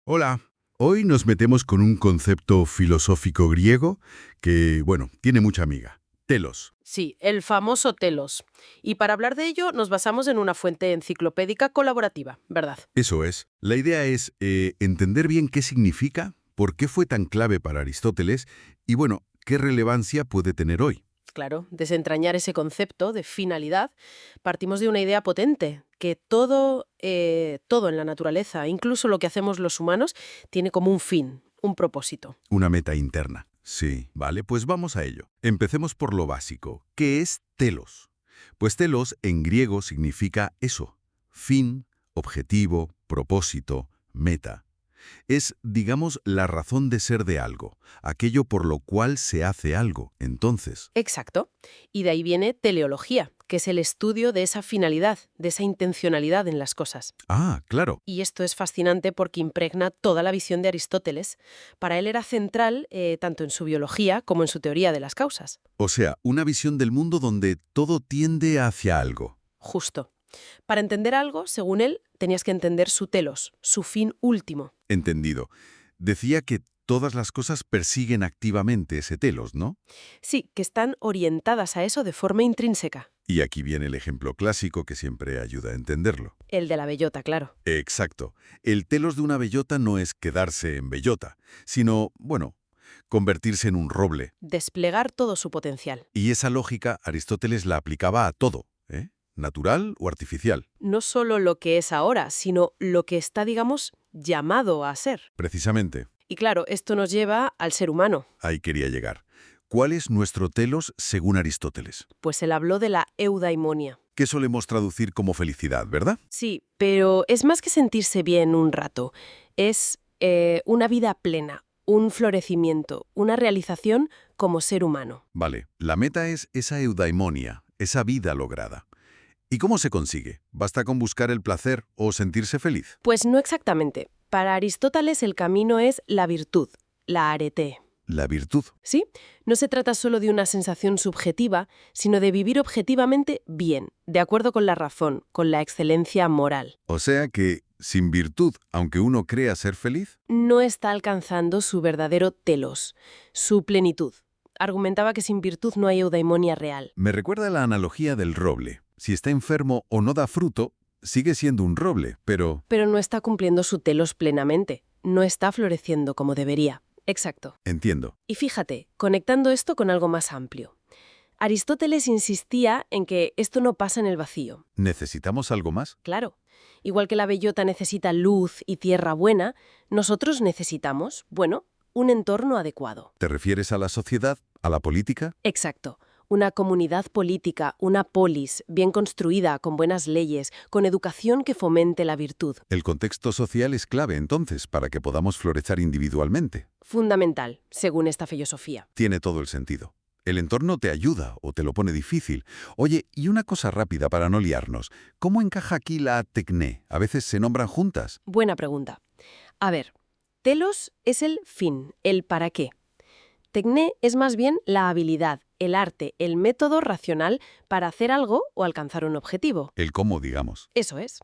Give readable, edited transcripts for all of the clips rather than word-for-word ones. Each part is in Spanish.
Hola, hoy nos metemos con un concepto filosófico griego que, bueno, tiene mucha amiga. Telos. Sí, el famoso telos. Y para hablar de ello nos basamos en una fuente enciclopédica colaborativa, ¿verdad? Eso es. La idea es entender bien qué significa, por qué fue tan clave para Aristóteles y, bueno, qué relevancia puede tener hoy. Claro, desentrañar ese concepto de finalidad, partimos de una idea potente, que todo en la naturaleza, incluso lo que hacemos los humanos, tiene como un fin, un propósito. Una meta interna. Sí, vale, pues vamos a ello. Empecemos por lo básico. ¿Qué es telos? Pues telos en griego significa eso. Fin, objetivo, propósito, meta. Es, digamos, la razón de ser de algo, aquello por lo cual se hace algo. Entonces, Exacto. Y de ahí viene teleología, que es el estudio de esa finalidad, de esa intencionalidad en las cosas. claro. Y esto es fascinante porque impregna toda la visión de Aristóteles. Para él era central tanto en su biología como en su teoría de las causas. O sea, una visión del mundo donde todo tiende hacia algo. Justo. Para entender algo, según él, tenías que entender su telos, su fin último. Entendido. Decía que todas las cosas persiguen activamente ese telos, ¿no? Sí, que están orientadas a eso de forma intrínseca. Y aquí viene el ejemplo clásico que siempre ayuda a entenderlo. El de la bellota, claro. Exacto. El telos de una bellota no es quedarse en bellota, sino, bueno, convertirse en un roble. Desplegar todo su potencial. Y esa lógica Aristóteles la aplicaba a todo, ¿eh? Natural o artificial. No solo lo que es ahora, sino lo que está, digamos, llamado a ser. Precisamente, Y claro, esto nos lleva al ser humano. ahí quería llegar. ¿Cuál es nuestro telos según Aristóteles? Pues él habló de la eudaimonia. Que solemos traducir como felicidad, ¿verdad? Sí, pero es más que sentirse bien un rato. Es una vida plena, un florecimiento, una realización como ser humano. Vale, la meta es esa eudaimonia, esa vida lograda. ¿Y cómo se consigue? ¿Basta con buscar el placer o sentirse feliz? Pues no exactamente. Para Aristóteles el camino es la virtud, la arete. La virtud. ¿Sí? No se trata solo de una sensación subjetiva, sino de vivir objetivamente bien, de acuerdo con la razón, con la excelencia moral. O sea que, sin virtud, aunque uno crea ser feliz, No está alcanzando su verdadero telos, su plenitud. Argumentaba que sin virtud no hay eudaimonia real. me recuerda la analogía del roble. Si está enfermo o no da fruto, sigue siendo un roble, pero... Pero no está cumpliendo su telos plenamente, no está floreciendo como debería. Exacto. Entiendo. Y fíjate, conectando esto con algo más amplio. Aristóteles insistía en que esto no pasa en el vacío. ¿Necesitamos algo más? Claro. Igual que la bellota necesita luz y tierra buena, nosotros necesitamos, bueno, un entorno adecuado. ¿Te refieres a la sociedad? ¿A la política? Exacto. Una comunidad política, una polis, bien construida, con buenas leyes, con educación que fomente la virtud. El contexto social es clave, entonces, para que podamos florecer individualmente. Fundamental, según esta filosofía. Tiene todo el sentido. El entorno te ayuda o te lo pone difícil. Oye, y una cosa rápida para no liarnos. ¿Cómo encaja aquí la tecné? A veces se nombran juntas. Buena pregunta. A ver, telos es el fin, el para qué. Tecné es más bien la habilidad, el arte, el método racional para hacer algo o alcanzar un objetivo. El cómo, digamos. Eso es.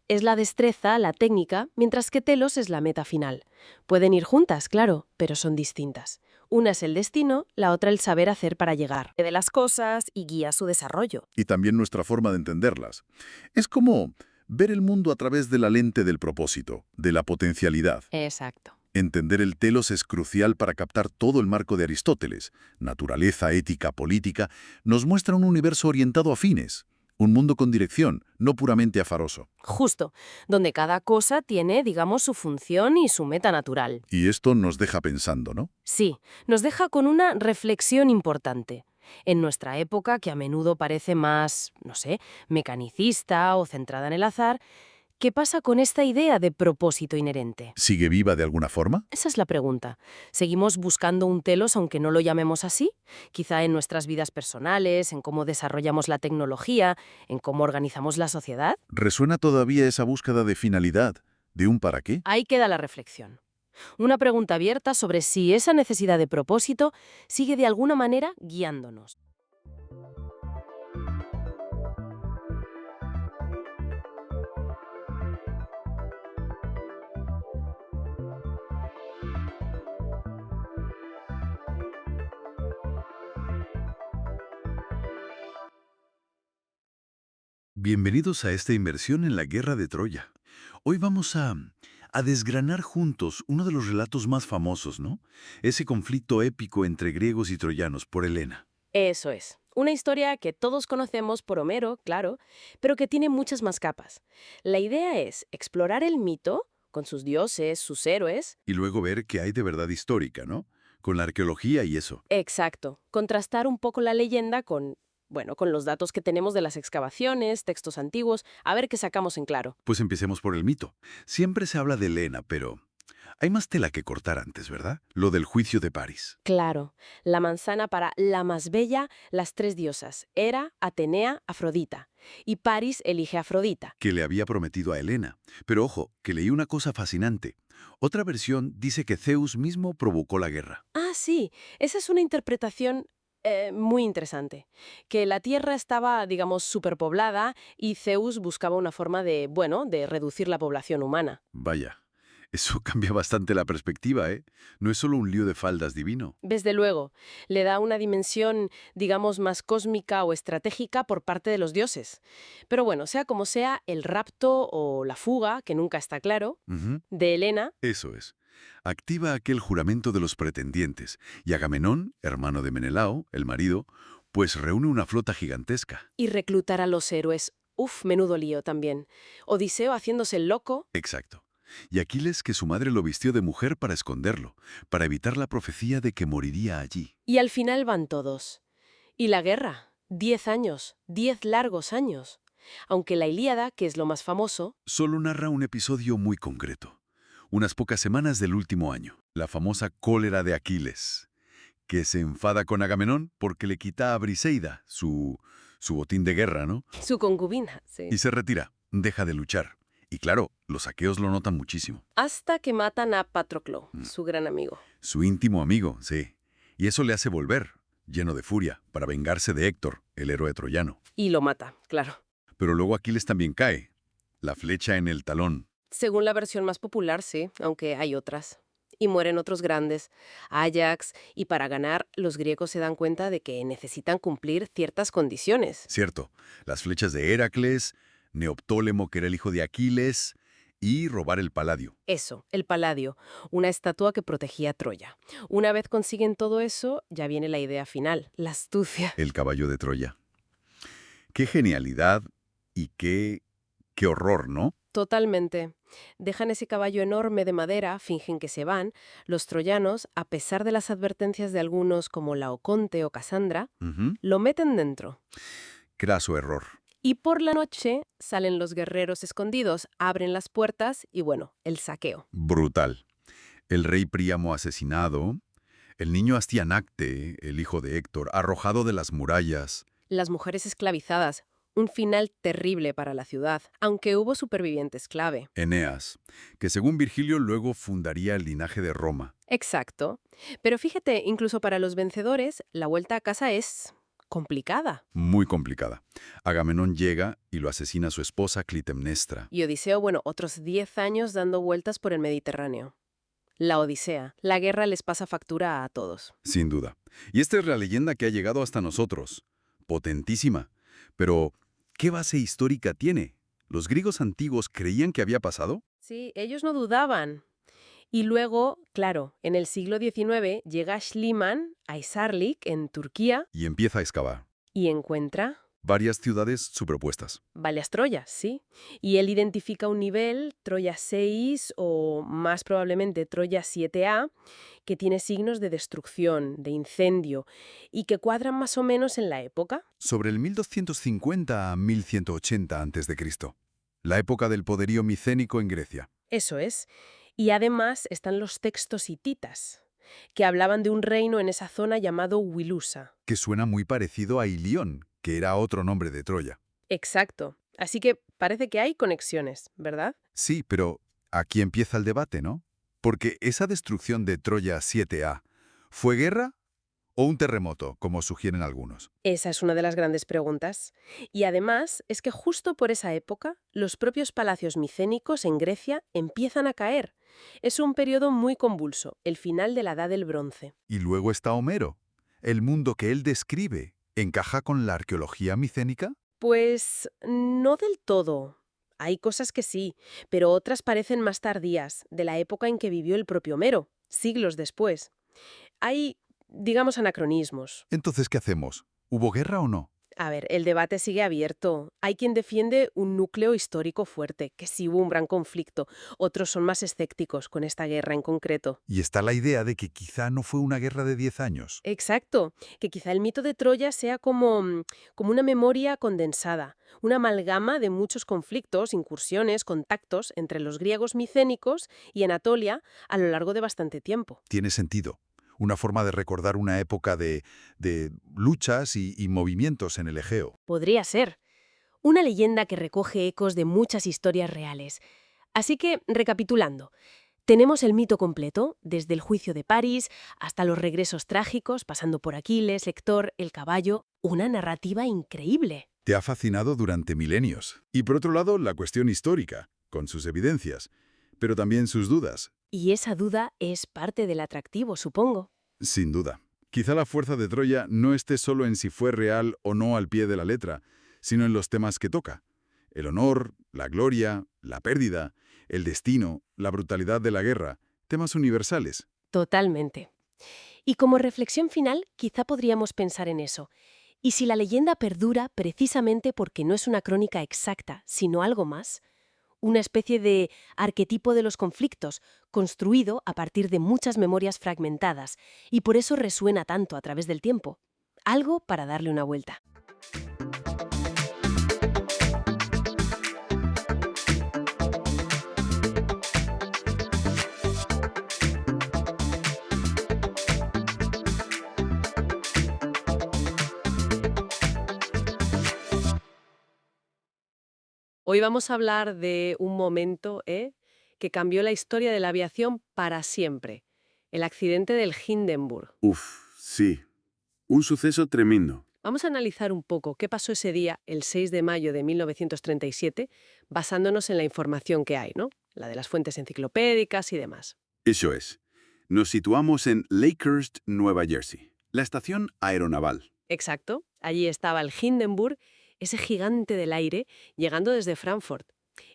Es la destreza, la técnica, mientras que telos es la meta final. Pueden ir juntas, claro, pero son distintas. Una es el destino, la otra el saber hacer para llegar. De las cosas y guía su desarrollo. Y también nuestra forma de entenderlas. Es como ver el mundo a través de la lente del propósito, de la potencialidad. Exacto. Entender el telos es crucial para captar todo el marco de Aristóteles. Naturaleza, ética, política, nos muestra un universo orientado a fines. Un mundo con dirección, no puramente azaroso. Justo, donde cada cosa tiene, digamos, su función y su meta natural. Y esto nos deja pensando, ¿no? Sí, nos deja con una reflexión importante. En nuestra época, que a menudo parece más, no sé, mecanicista o centrada en el azar, ¿qué pasa con esta idea de propósito inherente? ¿Sigue viva de alguna forma? Esa es la pregunta. ¿Seguimos buscando un telos aunque no lo llamemos así? Quizá en nuestras vidas personales, en cómo desarrollamos la tecnología, en cómo organizamos la sociedad. ¿Resuena todavía esa búsqueda de finalidad, de un para qué? Ahí queda la reflexión. Una pregunta abierta sobre si esa necesidad de propósito sigue de alguna manera guiándonos. Bienvenidos a esta inmersión en la guerra de Troya. Hoy vamos a desgranar juntos uno de los relatos más famosos, ¿no? Ese conflicto épico entre griegos y troyanos por Helena. Eso es. Una historia que todos conocemos por Homero, claro, pero que tiene muchas más capas. La idea es explorar el mito, con sus dioses, sus héroes. Y luego ver qué hay de verdad histórica, ¿no? Con la arqueología y eso. Exacto. Contrastar un poco la leyenda con los datos que tenemos de las excavaciones, textos antiguos, a ver qué sacamos en claro. Pues empecemos por el mito. Siempre se habla de Helena, pero hay más tela que cortar antes, ¿verdad? Lo del juicio de París. Claro, la manzana para la más bella, las tres diosas, Hera, Atenea, Afrodita. Y París elige a Afrodita. Que le había prometido a Helena. Pero ojo, que leí una cosa fascinante. Otra versión dice que Zeus mismo provocó la guerra. Ah, sí, esa es una interpretación muy interesante. Que la Tierra estaba, digamos, superpoblada y Zeus buscaba una forma de reducir la población humana. Vaya, eso cambia bastante la perspectiva, ¿eh? No es solo un lío de faldas divino. Desde luego, le da una dimensión, digamos, más cósmica o estratégica por parte de los dioses. Pero bueno, sea como sea, el rapto o la fuga, que nunca está claro, Ujú, de Helena. eso es. Activa aquel juramento de los pretendientes, y Agamenón, hermano de Menelao, el marido, pues reúne una flota gigantesca. Y reclutar a los héroes. Uf, menudo lío también. Odiseo haciéndose el loco. Exacto. Y Aquiles que su madre lo vistió de mujer para esconderlo, para evitar la profecía de que moriría allí. Y al final van todos. Y la guerra. 10 años. 10 largos años. Aunque la Ilíada, que es lo más famoso, Solo narra un episodio muy concreto. Unas pocas semanas del último año, la famosa cólera de Aquiles, que se enfada con Agamenón porque le quita a Briseida, su botín de guerra, ¿no? su concubina, sí. Y se retira, deja de luchar. Y claro, los aqueos lo notan muchísimo. Hasta que matan a Patroclo, su gran amigo. Su íntimo amigo, sí. Y eso le hace volver, lleno de furia, para vengarse de Héctor, el héroe troyano. Y lo mata, claro. Pero luego Aquiles también cae, la flecha en el talón. Según la versión más popular, sí, aunque hay otras. Y mueren otros grandes, Ajax, y para ganar, los griegos se dan cuenta de que necesitan cumplir ciertas condiciones. Cierto, las flechas de Heracles, Neoptólemo, que era el hijo de Aquiles, y robar el Paladio. Eso, el Paladio, una estatua que protegía a Troya. Una vez consiguen todo eso, ya viene la idea final, la astucia. El caballo de Troya. Qué genialidad y qué horror, ¿no? Totalmente. Dejan ese caballo enorme de madera, fingen que se van. Los troyanos, a pesar de las advertencias de algunos como Laoconte o Casandra, Ujú. lo meten dentro. Craso error. Y por la noche salen los guerreros escondidos, abren las puertas y bueno, el saqueo. Brutal. El rey Príamo asesinado, el niño Astianacte, el hijo de Héctor, arrojado de las murallas. Las mujeres esclavizadas, un final terrible para la ciudad, aunque hubo supervivientes clave. Eneas, que según Virgilio luego fundaría el linaje de Roma. Exacto. Pero fíjate, incluso para los vencedores, la vuelta a casa es complicada. Muy complicada. Agamenón llega y lo asesina a su esposa Clitemnestra. Y Odiseo, bueno, otros 10 años dando vueltas por el Mediterráneo. La Odisea. La guerra les pasa factura a todos. Sin duda. Y esta es la leyenda que ha llegado hasta nosotros. Potentísima. Pero, ¿qué base histórica tiene? ¿Los griegos antiguos creían que había pasado? Sí, ellos no dudaban. Y luego, claro, en el siglo XIX llega Schliemann a Isarlik, en Turquía, Y empieza a excavar. y encuentra Varias ciudades superpuestas. varias Troyas, sí. Y él identifica un nivel, Troya 6 o más probablemente Troya 7A, que tiene signos de destrucción, de incendio, y que cuadran más o menos en la época. Sobre el 1250 a 1180 a.C. La época del poderío micénico en Grecia. Eso es. Y además están los textos hititas, que hablaban de un reino en esa zona llamado Wilusa. Que suena muy parecido a Ilión, que era otro nombre de Troya. Exacto. Así que parece que hay conexiones, ¿verdad? Sí, pero aquí empieza el debate, ¿no? Porque esa destrucción de Troya 7A, ¿fue guerra o un terremoto, como sugieren algunos? Esa es una de las grandes preguntas. Y además es que justo por esa época, los propios palacios micénicos en Grecia empiezan a caer. Es un periodo muy convulso, el final de la Edad del Bronce. Y luego está Homero. El mundo que él describe, ¿encaja con la arqueología micénica? Pues no del todo. Hay cosas que sí, pero otras parecen más tardías, de la época en que vivió el propio Homero, siglos después. Hay, digamos, anacronismos. Entonces, ¿qué hacemos? ¿Hubo guerra o no? A ver, el debate sigue abierto. Hay quien defiende un núcleo histórico fuerte, que sí hubo un gran conflicto. Otros son más escépticos con esta guerra en concreto. Y está la idea de que quizá no fue una guerra de 10 años. Exacto, que quizá el mito de Troya sea como una memoria condensada, una amalgama de muchos conflictos, incursiones, contactos entre los griegos micénicos y Anatolia a lo largo de bastante tiempo. Tiene sentido. Una forma de recordar una época de luchas y movimientos en el Egeo. Podría ser. Una leyenda que recoge ecos de muchas historias reales. Así que, recapitulando, tenemos el mito completo, desde el juicio de París hasta los regresos trágicos, pasando por Aquiles, Héctor, el caballo, una narrativa increíble. Te ha fascinado durante milenios. Y por otro lado, la cuestión histórica, con sus evidencias, pero también sus dudas. Y esa duda es parte del atractivo, supongo. Sin duda. Quizá la fuerza de Troya no esté solo en si fue real o no al pie de la letra, sino en los temas que toca. El honor, la gloria, la pérdida, el destino, la brutalidad de la guerra, temas universales. Totalmente. Y como reflexión final, quizá podríamos pensar en eso. ¿Y si la leyenda perdura precisamente porque no es una crónica exacta, sino algo más? Una especie de arquetipo de los conflictos, construido a partir de muchas memorias fragmentadas, y por eso resuena tanto a través del tiempo. Algo para darle una vuelta. Hoy vamos a hablar de un momento que cambió la historia de la aviación para siempre. El accidente del Hindenburg. Uf, sí. Un suceso tremendo. Vamos a analizar un poco qué pasó ese día, el 6 de mayo de 1937, basándonos en la información que hay, ¿no? La de las fuentes enciclopédicas y demás. Eso es. Nos situamos en Lakehurst, Nueva Jersey, la estación aeronaval. Exacto. Allí estaba el Hindenburg, ese gigante del aire, llegando desde Frankfurt.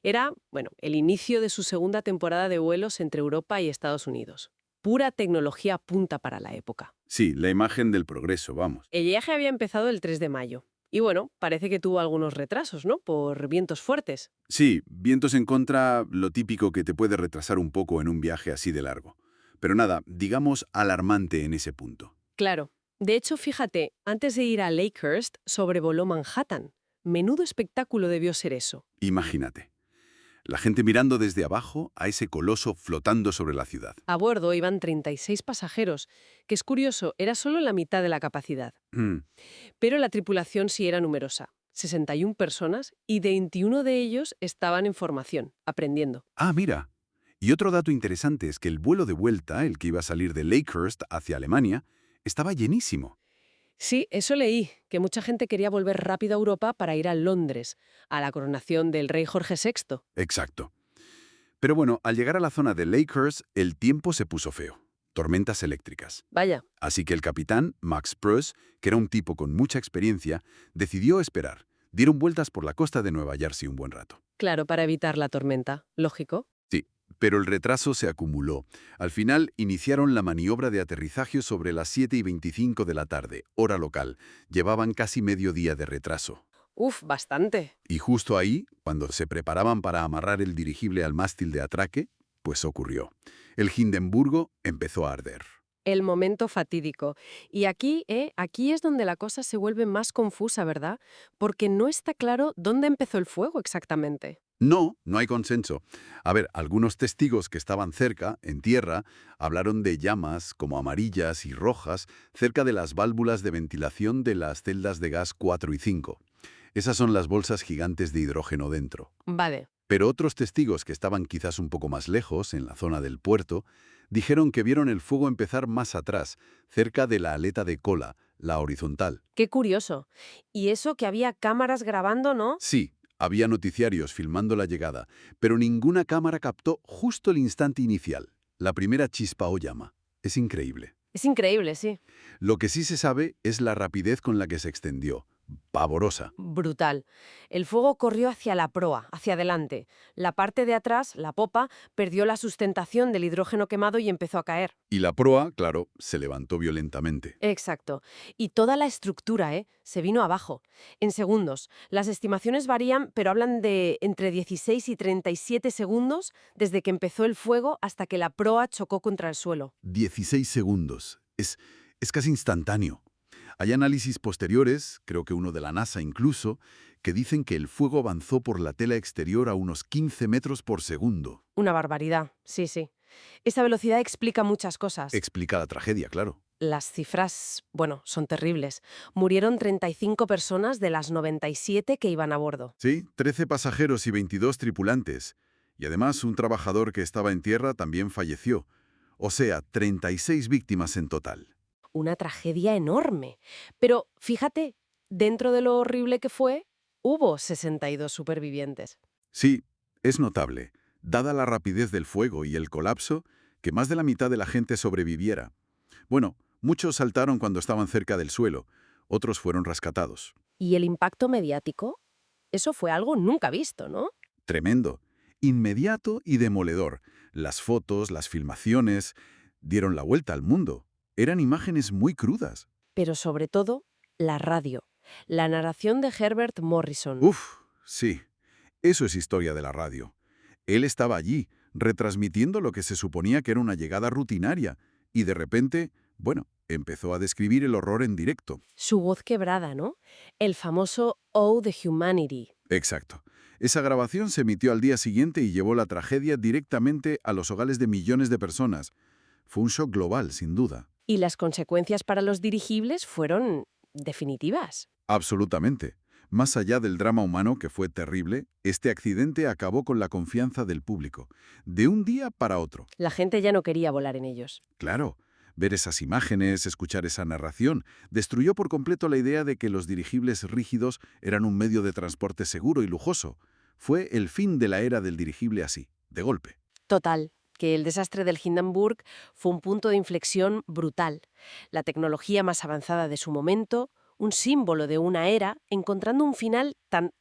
Era, bueno, el inicio de su segunda temporada de vuelos entre Europa y Estados Unidos. Pura tecnología punta para la época. Sí, la imagen del progreso, vamos. El viaje había empezado el 3 de mayo. Y bueno, parece que tuvo algunos retrasos, ¿no? Por vientos fuertes. Sí, vientos en contra, lo típico que te puede retrasar un poco en un viaje así de largo. Pero nada, digamos alarmante en ese punto. Claro. De hecho, fíjate, antes de ir a Lakehurst, sobrevoló Manhattan. Menudo espectáculo debió ser eso. Imagínate. La gente mirando desde abajo a ese coloso flotando sobre la ciudad. A bordo iban 36 pasajeros, que es curioso, era solo la mitad de la capacidad. Pero la tripulación sí era numerosa, 61 personas, y 21 de ellos estaban en formación, aprendiendo. Ah, mira. Y otro dato interesante es que el vuelo de vuelta, el que iba a salir de Lakehurst hacia Alemania, estaba llenísimo. Sí, eso leí, que mucha gente quería volver rápido a Europa para ir a Londres, a la coronación del rey Jorge VI. Exacto. Pero bueno, al llegar a la zona de Lakehurst, el tiempo se puso feo. Tormentas eléctricas. Vaya, Así que el capitán, Max Pruss, que era un tipo con mucha experiencia, decidió esperar. Dieron vueltas por la costa de Nueva Jersey un buen rato. claro, para evitar la tormenta, lógico. Sí, pero el retraso se acumuló. Al final iniciaron la maniobra de aterrizaje sobre las 7:25 de la tarde, hora local. Llevaban casi medio día de retraso. Uf, bastante. Y justo ahí, cuando se preparaban para amarrar el dirigible al mástil de atraque, pues ocurrió. El Hindenburgo empezó a arder. El momento fatídico. Y aquí es donde la cosa se vuelve más confusa, ¿verdad? Porque no está claro dónde empezó el fuego exactamente. No, no hay consenso. A ver, algunos testigos que estaban cerca, en tierra, hablaron de llamas como amarillas y rojas cerca de las válvulas de ventilación de las celdas de gas 4 y 5. Esas son las bolsas gigantes de hidrógeno dentro. Vale. Pero otros testigos que estaban quizás un poco más lejos, en la zona del puerto, dijeron que vieron el fuego empezar más atrás, cerca de la aleta de cola, la horizontal. Qué curioso. Y eso que había cámaras grabando, ¿no? Sí, había noticiarios filmando la llegada, pero ninguna cámara captó justo el instante inicial, la primera chispa o llama. Es increíble. Es increíble, sí. Lo que sí se sabe es la rapidez con la que se extendió. pavorosa. Brutal. El fuego corrió hacia la proa, hacia adelante. La parte de atrás, la popa, perdió la sustentación del hidrógeno quemado y empezó a caer. Y la proa, claro, se levantó violentamente. Exacto. Y toda la estructura, se vino abajo. En segundos. Las estimaciones varían, pero hablan de entre 16 y 37 segundos desde que empezó el fuego hasta que la proa chocó contra el suelo. 16 segundos. Es casi instantáneo. Hay análisis posteriores, creo que uno de la NASA incluso, que dicen que el fuego avanzó por la tela exterior a unos 15 metros por segundo. Una barbaridad, sí, sí. Esa velocidad explica muchas cosas. Explica la tragedia, claro. Las cifras, bueno, son terribles. Murieron 35 personas de las 97 que iban a bordo. Sí, 13 pasajeros y 22 tripulantes. Y además un trabajador que estaba en tierra también falleció. O sea, 36 víctimas en total. Una tragedia enorme. Pero fíjate, dentro de lo horrible que fue, hubo 62 supervivientes. Sí, es notable, dada la rapidez del fuego y el colapso, que más de la mitad de la gente sobreviviera. Bueno, muchos saltaron cuando estaban cerca del suelo, otros fueron rescatados. ¿Y el impacto mediático? Eso fue algo nunca visto, ¿no? Tremendo, inmediato y demoledor. Las fotos, las filmaciones, dieron la vuelta al mundo. Eran imágenes muy crudas. Pero sobre todo, la radio. La narración de Herbert Morrison. Uf, sí, eso es historia de la radio. Él estaba allí, retransmitiendo lo que se suponía que era una llegada rutinaria, y de repente, bueno, empezó a describir el horror en directo. Su voz quebrada, ¿no? El famoso Oh, the Humanity. Exacto. Esa grabación se emitió al día siguiente y llevó la tragedia directamente a los hogares de millones de personas. Fue un shock global, sin duda. Y las consecuencias para los dirigibles fueron definitivas. Absolutamente. Más allá del drama humano, que fue terrible, este accidente acabó con la confianza del público, de un día para otro. La gente ya no quería volar en ellos. Claro, ver esas imágenes, escuchar esa narración, destruyó por completo la idea de que los dirigibles rígidos eran un medio de transporte seguro y lujoso. Fue el fin de la era del dirigible así, de golpe. Total, que el desastre del Hindenburg fue un punto de inflexión brutal. La tecnología más avanzada de su momento, un símbolo de una era, encontrando un final tan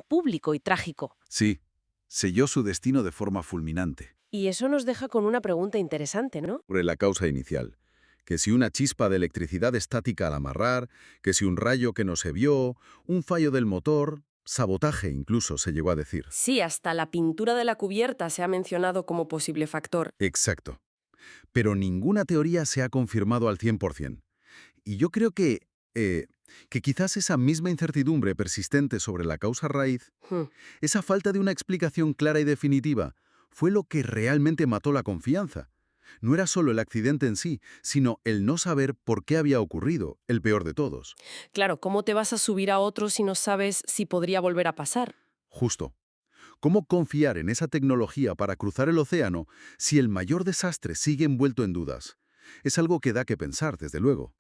público y trágico. Sí, selló su destino de forma fulminante. Y eso nos deja con una pregunta interesante, ¿no? Sobre la causa inicial. Que si una chispa de electricidad estática al amarrar, que si un rayo que no se vio, un fallo del motor, sabotaje incluso se llegó a decir. Sí, hasta la pintura de la cubierta se ha mencionado como posible factor. Exacto. Pero ninguna teoría se ha confirmado al 100%. Y yo creo que quizás esa misma incertidumbre persistente sobre la causa raíz, esa falta de una explicación clara y definitiva, fue lo que realmente mató la confianza. No era solo el accidente en sí, sino el no saber por qué había ocurrido, el peor de todos. Claro, ¿cómo te vas a subir a otro si no sabes si podría volver a pasar? Justo. ¿Cómo confiar en esa tecnología para cruzar el océano si el mayor desastre sigue envuelto en dudas? Es algo que da que pensar, desde luego.